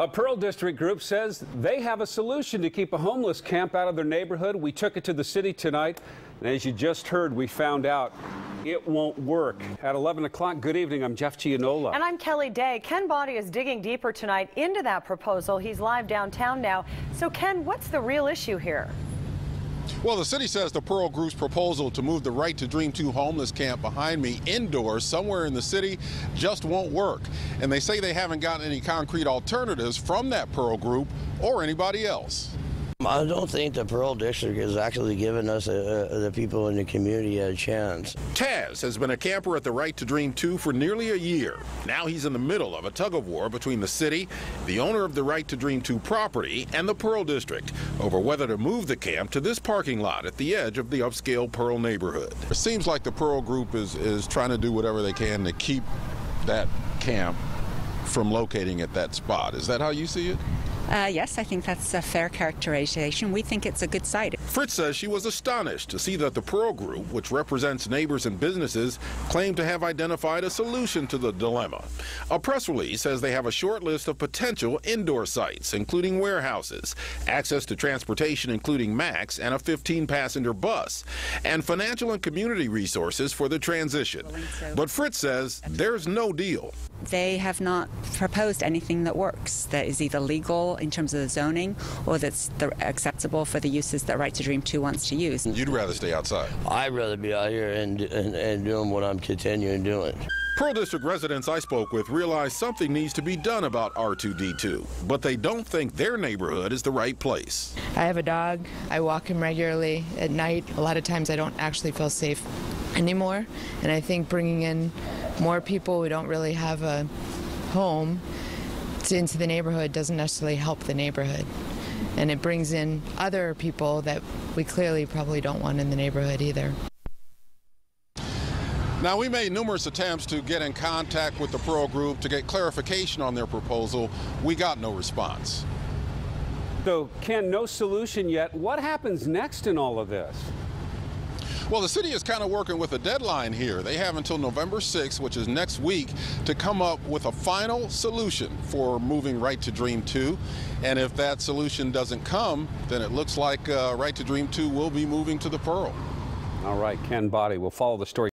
A Pearl District group says they have a solution to keep a homeless camp out of their neighborhood. We took it to the city tonight, and as you just heard, we found out it won't work. At 11 o'clock, good evening, I'm Jeff Gianola. And I'm Kelly Day. Ken Body is digging deeper tonight into that proposal. He's live downtown now. So Ken, what's the real issue here? Well, the city says the Pearl Group's proposal to move the Right to Dream 2 homeless camp behind me indoors somewhere in the city just won't work. And they say they haven't gotten any concrete alternatives from that Pearl Group or anybody else. I don't think the Pearl District has actually given us, the people in the community, a chance. Taz has been a camper at the Right to Dream 2 for nearly a year. Now he's in the middle of a tug-of-war between the city, the owner of the Right to Dream 2 property, and the Pearl District over whether to move the camp to this parking lot at the edge of the upscale Pearl neighborhood. It seems like the Pearl Group is trying to do whatever they can to keep that camp from locating at that spot. Is that how you see it? Yes, I think that's a fair characterization. We think it's a good site. Fritz says she was astonished to see that the Pearl Group, which represents neighbors and businesses, claimed to have identified a solution to the dilemma. A press release says they have a short list of potential indoor sites, including warehouses, access to transportation including MAX and a 15-passenger bus, and financial and community resources for the transition. But Fritz says there's no deal. They have not proposed anything that works, that is either legal in terms of the zoning or that's acceptable for the uses that Right to Dream 2 wants to use. You'd rather stay outside? I'd rather be out here and doing what I'm continuing doing. Pearl District residents I spoke with realize something needs to be done about R2D2, but they don't think their neighborhood is the right place. I have a dog. I walk him regularly at night. A lot of times I don't actually feel safe anymore, and I think bringing in more people who don't really have a home into the neighborhood doesn't necessarily help the neighborhood, and it brings in other people that we clearly probably don't want in the neighborhood either. Now, we made numerous attempts to get in contact with the Pearl Group to get clarification on their proposal. We got no response. So, Ken, no solution yet. What happens next in all of this? Well, the city is kind of working with a deadline here. They have until November 6th, which is next week, to come up with a final solution for moving Right to Dream 2. And if that solution doesn't come, then it looks like Right to Dream 2 will be moving to the Pearl. All right, Ken Body, we'll follow the story.